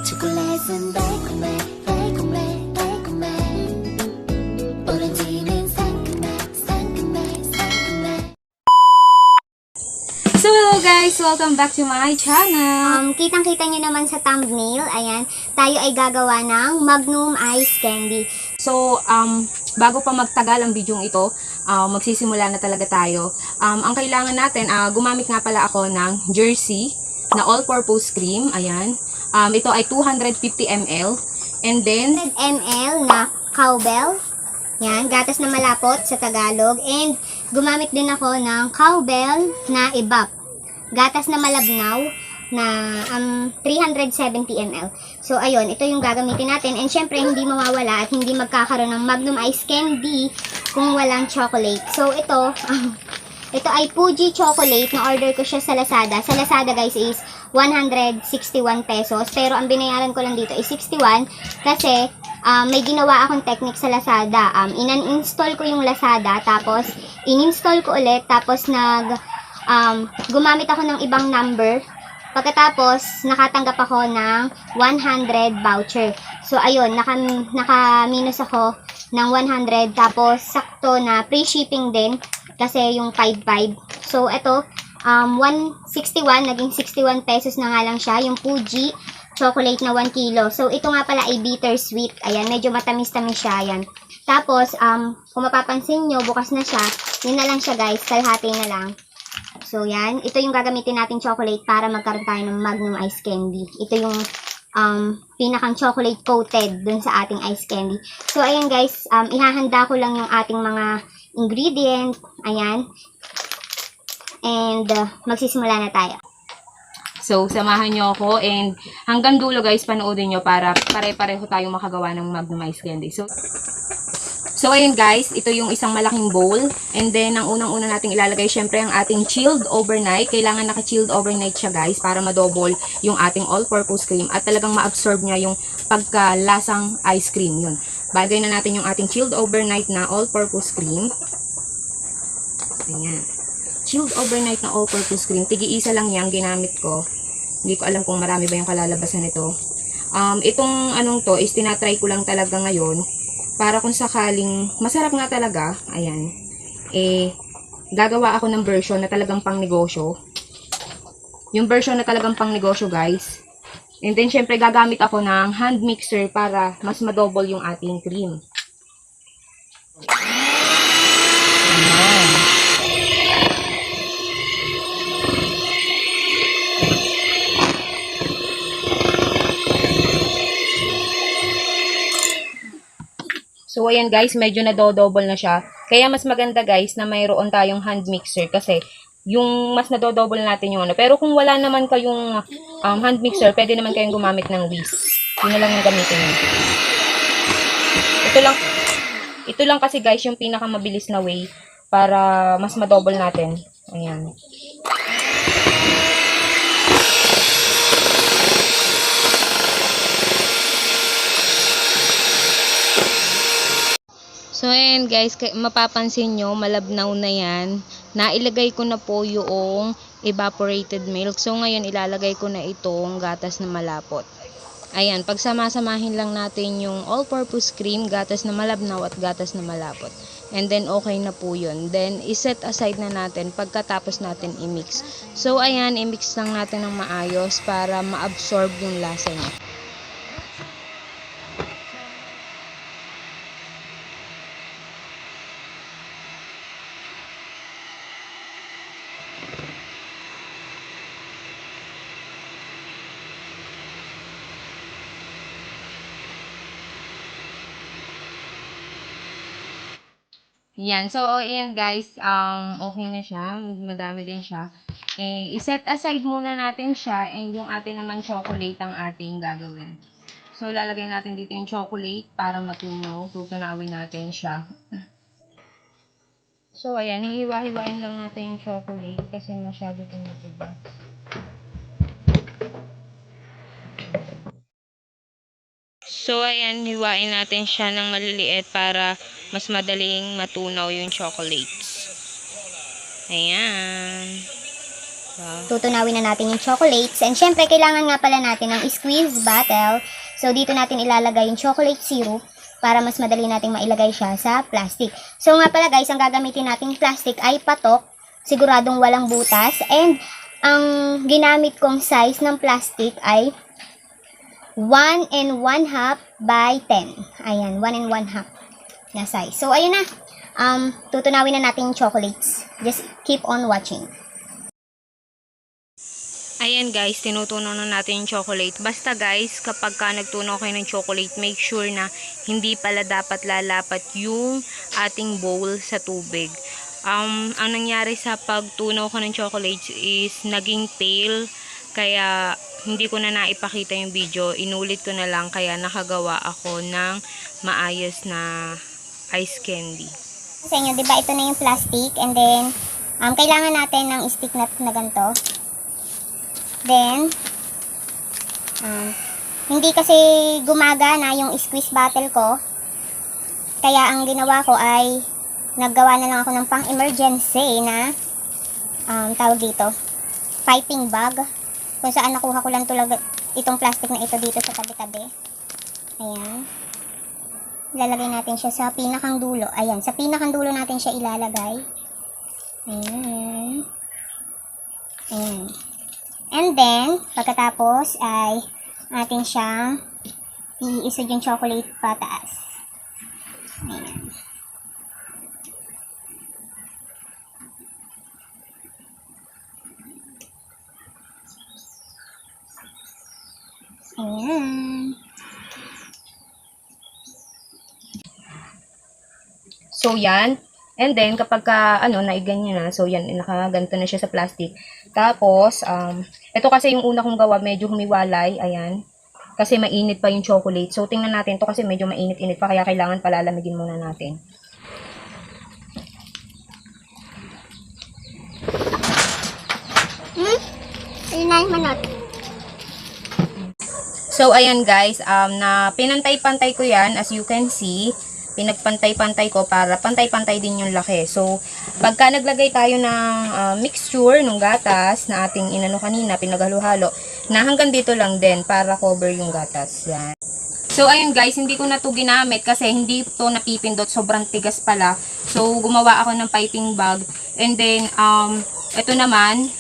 초콜릿은 달콤해 달콤해 달콤해 오렌지는 상큼해 상큼해 상큼해. So hello guys! Welcome back to my channel! Kitang-kita nyo naman sa thumbnail, ayan, tayo ay gagawa ng Magnum Ice Candy. So, bago pa magtagal ang bidyong ito, magsisimula na talaga tayo. Ang kailangan natin, gumamit nga pala ako ng Jersey na all-purpose cream. Ayan. Ito ay 250 ml. And then, 100 ml na cowbell. Yan, gatas na malapot sa Tagalog. And gumamit din ako ng cowbell na ibap. Gatas na malabnaw na 370 ml. So, ayun, ito yung gagamitin natin. And syempre, hindi mawawala at hindi magkakaroon ng Magnum Ice Candy kung walang chocolate. So, ito, ito ay Fuji chocolate. Na-order ko siya sa Lazada. Sa Lazada, guys, is 161 pesos. Pero ang binayaran ko lang dito is 61 kasi may ginawa akong technique sa Lazada. Inan-install ko yung Lazada, tapos in-install ko ulit, tapos gumamit ako ng ibang number. Pagkatapos, nakatanggap ako ng 100 voucher. So, ayun, naka-minus ako ng 100. Tapos, sakto na free shipping din kasi yung 55. So, ito, 161, naging 61 pesos na nga lang siya. Yung Fuji chocolate na 1 kilo. So, ito nga pala ay bittersweet. Ayan, medyo matamis-tamis siya. Ayan. Tapos, kung mapapansin nyo, bukas na siya. Yun na lang siya, guys. Kalahati na lang. So, yan. Ito yung gagamitin natin chocolate para magkaroon tayo ng Magnum Ice Candy. Ito yung pinakang chocolate coated dun sa ating ice candy. So, ayan guys. Ihahanda ko lang yung ating mga ingredient. Ayan. And, magsisimula na tayo. so, samahan nyo ako. And hanggang dulo guys, panoodin nyo para pare-pareho tayong makagawa ng Magnum Ice Candy. So, ayun guys, ito yung isang malaking bowl. And then, ang unang-una nating ilalagay, syempre, ang ating chilled overnight. Kailangan naka-chilled overnight siya guys, para ma-double yung ating all-purpose cream. At talagang ma-absorb niya yung pagkalasang ice cream. Yun. Bagay na natin yung ating chilled overnight na all-purpose cream. Ayan. Chilled overnight na all-purpose cream. Tigi-isa lang yan ginamit ko. Hindi ko alam kung marami ba yung kalalabasan nito. Itong anong to is tinatry ko lang talaga ngayon. Para kung sakaling masarap nga talaga, ayan, gagawa ako ng version na talagang pang negosyo. Yung version na talagang pang negosyo, guys. And then, syempre, gagamit ako ng hand mixer para mas ma-double yung ating cream. Ayan. So, ayan guys, medyo na-double na siya. Kaya mas maganda guys na mayroon tayong hand mixer kasi yung mas na-double natin yung ano. Pero kung wala naman kayong hand mixer, pwede naman kayong gumamit ng whisk. Yun na lang yung gamitin nyo. Ito lang kasi guys yung pinakamabilis na way para mas ma-double natin. Ayan. So, ayan guys, mapapansin nyo, malabnaw na yan. Nailagay ko na po yung evaporated milk. So, ngayon, ilalagay ko na itong gatas na malapot. Ayan, pagsama-samahin lang natin yung all-purpose cream, gatas na malabnaw at gatas na malapot. And then, okay na po yun. Then, iset aside na natin pagkatapos natin i-mix. So, ayan, i-mix lang natin ng maayos para ma-absorb yung lasa niya. Yan. So, ayan guys, okay na siya. Madami din siya. I-set aside muna natin siya and yung atin naman chocolate ang ating gagawin. So, lalagay natin dito yung chocolate para matunaw. Tutunawin natin siya. So, ayan, hihiwa-hiwain lang natin yung chocolate kasi masyado itong matigas. So, ayan, hiwain natin siya ng maliliit para mas madaling matunaw yung chocolates. Ayan. Wow. Tutunawin na natin yung chocolates. And syempre, kailangan nga pala natin ng squeeze bottle. So, dito natin ilalagay yung chocolate syrup para mas madali nating mailagay siya sa plastic. So, nga pala guys, ang gagamitin nating plastic ay patok. Siguradong walang butas. And, ang ginamit kong size ng plastic ay 1 1/2 by 10. Ayan, 1 1/2 na size. So, ayun na. Tutunawin na natin yung chocolates. Just keep on watching. Ayan guys, tinutunaw na natin yung chocolate. Basta guys, kapag ka nagtunaw kayo ng chocolate, make sure na hindi pala dapat lalapat yung ating bowl sa tubig. Ang nangyari sa pagtunaw ko ng chocolates is naging pale, kaya hindi ko na naipakita yung video. Inulit ko na lang, kaya nakagawa ako ng maayos na ice candy. Sa inyo, di ba ito na yung plastic, and then kailangan natin ng stick na ganito. Then hindi kasi gumagana yung squeeze bottle ko, kaya ang ginawa ko ay naggawa na lang ako ng pang emergency na tawag dito, piping bag, kung saan nakuha ko lang itong plastic na ito dito sa tabi-tabi. Ayan, ilalagay natin siya sa pinakang dulo. Ayan, sa pinakang dulo natin siya ilalagay. Ayan. Ayan. And then, pagkatapos ay atin siyang iisod yung chocolate pataas. Ayan. Ayan. So, yan. And then, kapag ka, naiganyan na, so yan, nakaganto na siya sa plastic. Tapos, ito kasi yung una kong gawa, medyo humiwalay, ayan. Kasi mainit pa yung chocolate. So, tingnan natin to kasi medyo mainit-init pa, kaya kailangan palalamigin muna natin. Ayun na yung manot. So, ayan guys, na pinantay-pantay ko yan, as you can see. Pinagpantay-pantay ko para pantay-pantay din yung laki. So, pagka naglagay tayo ng mixture ng gatas na ating inano kanina, pinaghalo-halo, na hanggang dito lang din para cover yung gatas. Yan. So, ayun guys, hindi ko na to ginamit kasi hindi to napipindot. Sobrang tigas pala. So, gumawa ako ng piping bag. And then, ito naman,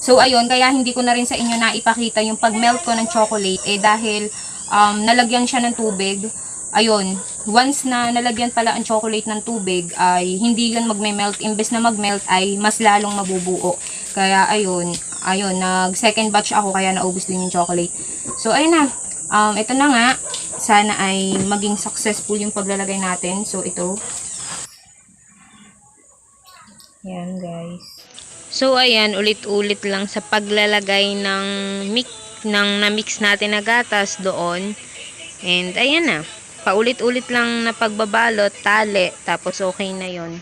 so, ayun, kaya hindi ko na rin sa inyo na ipakita yung pag-melt ko ng chocolate, dahil nalagyan siya ng tubig. Ayun, once na nalagyan pala ang chocolate ng tubig, ay hindi yun magme-melt. Imbes na mag-melt ay mas lalong mabubuo. Kaya ayun, nag second batch ako kaya naubos din yung chocolate. So ayun na, ito na nga, sana ay maging successful yung paglalagay natin. So ito, yan guys. So ayan, ulit-ulit lang sa paglalagay ng na-mix natin na gatas doon. And ayan na, paulit-ulit lang na pagbabalot, tali, tapos okay na yon.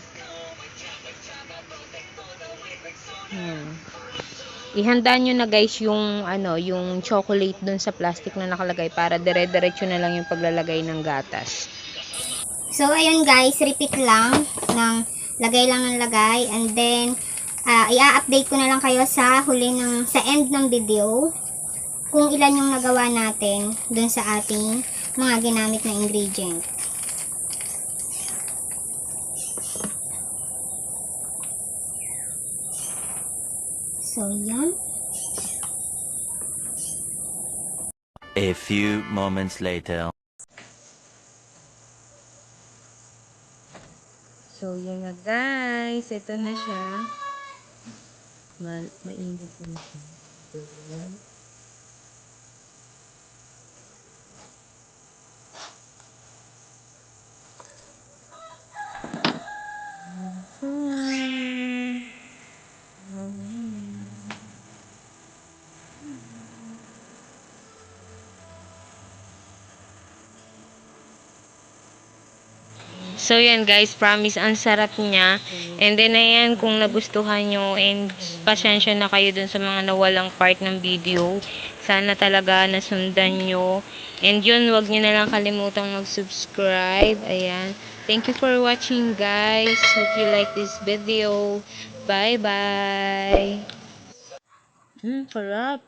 Ihanda nyo na guys yung yung chocolate dun sa plastic na nakalagay para dire-diretso na lang yung paglalagay ng gatas. So, ayun guys, repeat lang ng lagay lang ng lagay, and then i-update ko na lang kayo sa end ng video kung ilan yung nagawa natin dun sa ating mga ginamit na ingredient. So, yan. A few moments later. So, yan nga guys, ito na siya. Mainit na siya. So, yan guys, promise, ang sarap niya. And then, ayan, kung nagustuhan nyo, and pasensya na kayo dun sa mga nawalang part ng video. Sana talaga nasundan nyo. And yun, wag nyo na lang kalimutang mag-subscribe. Ayan. Thank you for watching, guys. Hope you like this video. Bye-bye. Sarap.